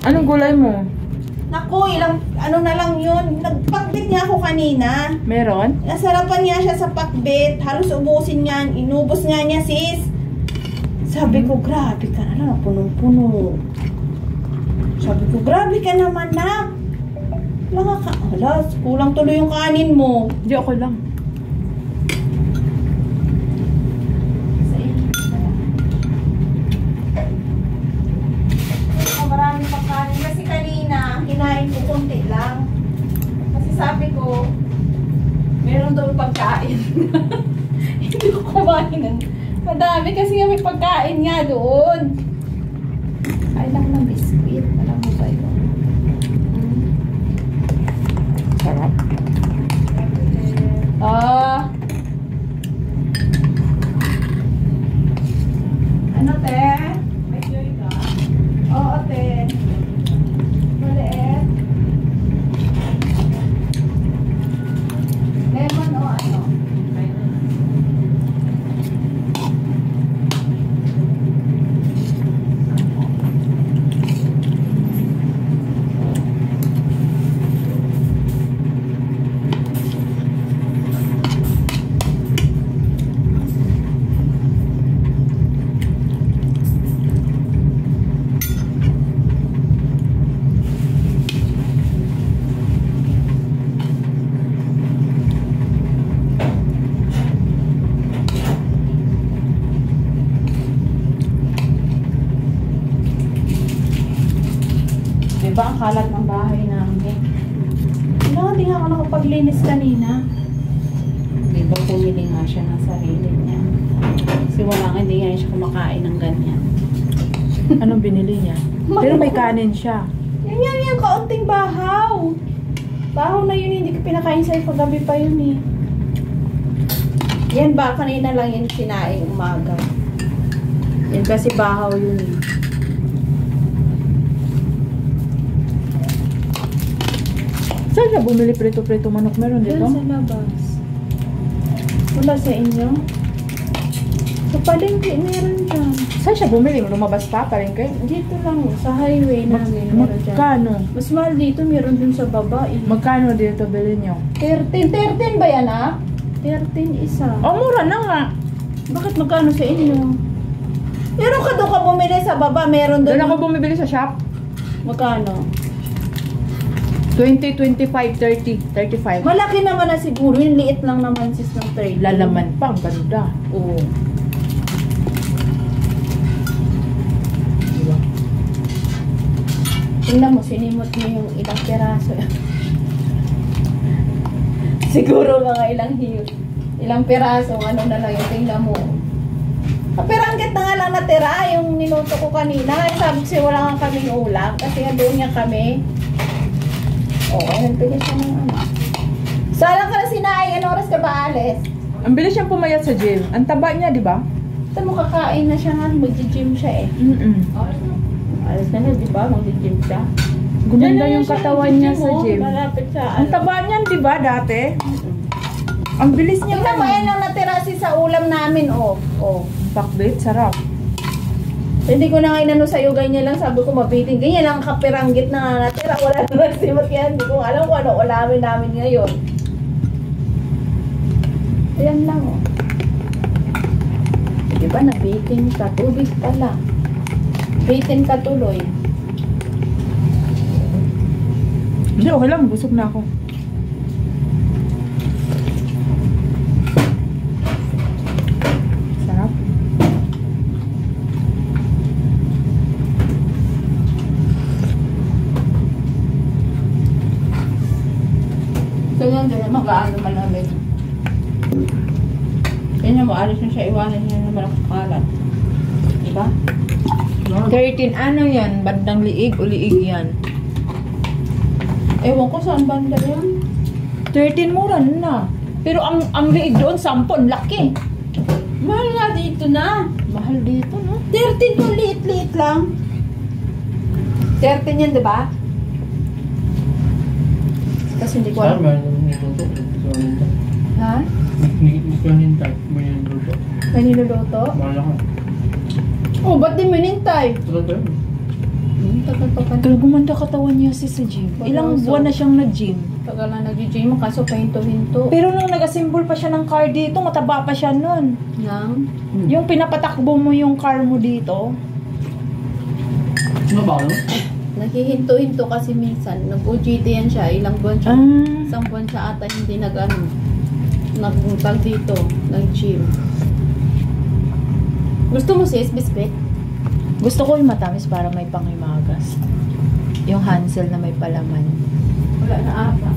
Anong gulay mo? Naku, ilang, ano na lang yun. Nagpakbit niya ako kanina. Meron? Nasarapan niya siya sa pakbit. Halos ubusin niya. Inubos nga niya, sis. Sabi ko, grabe ka na lang. Punong-puno. Sabi ko, grabe ka naman na. Alas, kulang tuloy yung kanin mo. Hindi, okay lang. Maraming pagkain. Kasi kanina, kinain ko konti lang. Kasi sabi ko, meron daw pagkain. Hindi ko kumain. Madami kasi may pagkain nga doon. Ay lang ng biskuit. Alam mo ba yun? Sarap. Ano, te? May joy ka? Oo, te. Maliit. Lemon o ano? Diba ang kalat ng bahay namin? Hindi nga ako nakapaglinis kanina. Diba pumili nga siya ng sarili niya. Kasi hindi nga siya kumakain ng ganyan. Anong binili niya? Pero may kanin siya. Yan, kaunting bahaw. Bahaw na yun, hindi ko pinakain sa'yo paggabi pa yun eh. Yan ba, kanina lang yun sinaing umaga. Yan kasi bahaw yun eh. Saan siya bumili prito-prito manok? Meron dito? Yan sa labas. Wala sa inyo? Sa palengke, meron dyan. Saan siya bumili? Lumabas pa? Palengke? Dito lang, sa highway namin. Meron dyan. Magkano? Mas mahal dito, meron dun sa baba. Magkano dito bilhin nyo? 13 ba yan ah? 13 isa. Oh, mura na nga. Bakit magkano sa inyo? Meron ka doon ka bumili sa baba, meron doon. Doon ako bumibili sa shop. Magkano? 20, 25, 30, 35. Malaki naman na siguro, yung liit lang naman sis ng 30. Lalaman pa, ang ganda. Oo. Diba? Tingnan mo, sinimot mo yung ilang peraso. Siguro mga ilang peraso, ano na lang yung tingnan mo. Kapiranggit na nga lang natira, yung niluto ko kanina. Sabi ko wala nga kaming ulam, kasi doon nga kami. Oo, nagpili siya ng ano. Salang ka na sinaing, ano oras ka ba alis? Ang bilis siyang pumayat sa gym. Ang taba niya, di ba? Ito mo kakain na siya nga, mag-gym siya eh. Alis na na, di ba? Mag-gym siya. Gumanda yung katawan niya sa gym. Malapit siya. Ang taba niyan, di ba, dati? Ang bilis niya. Tingnan mo, yan lang natira sa ulam namin, oh. Pakbit, sarap. Hindi ko na nga inano sa'yo, ganyan lang, sabi ko mabitin. Ganyan lang kapiranggit na natira. Wala na simot yan. Hindi ko alam kung ano ulamin namin ngayon. Ayan lang, oh. Diba, nabitin ka. Tubig pala. Bitin ka tuloy. Hindi, okay lang. Busog na ako. Ganyan, mag-aano malamig. Ganyan mo, alis na siya, iwanan niya naman ang kalat. Diba? 13, ano yan? Bandang liig o liig yan? Ewan ko saan banda yan. 13 mura na. Pero ang liig doon, 10, laki. Mahal nga dito na. Mahal dito, no? 13 yung liit-liit lang. 13 yan, diba? Kasi hindi ko alam. Ha? May niluluto? Oh, ba't di minintay? Tagal pa ka. Kaya gumanda katawan niya sa gym. Ilang buwan na siyang nag-gym. Tagal na nag-gym mo, kaso pahinto-hinto. Pero nung nag-assemble pa siya ng car dito, mataba pa siya nun. Nang? Yung pinapatakbo mo yung car mo dito. Ano ba ano? Naghihinto-hinto kasi minsan. Nag-OJT yan siya. Ilang buwan siya. Isang buwan siya ata hindi nagtag dito. Nag-gym. Gusto mo sis, biscuit? Gusto ko yung matamis para may panghimagas. Yung Hansel na may palaman. Wala na ata.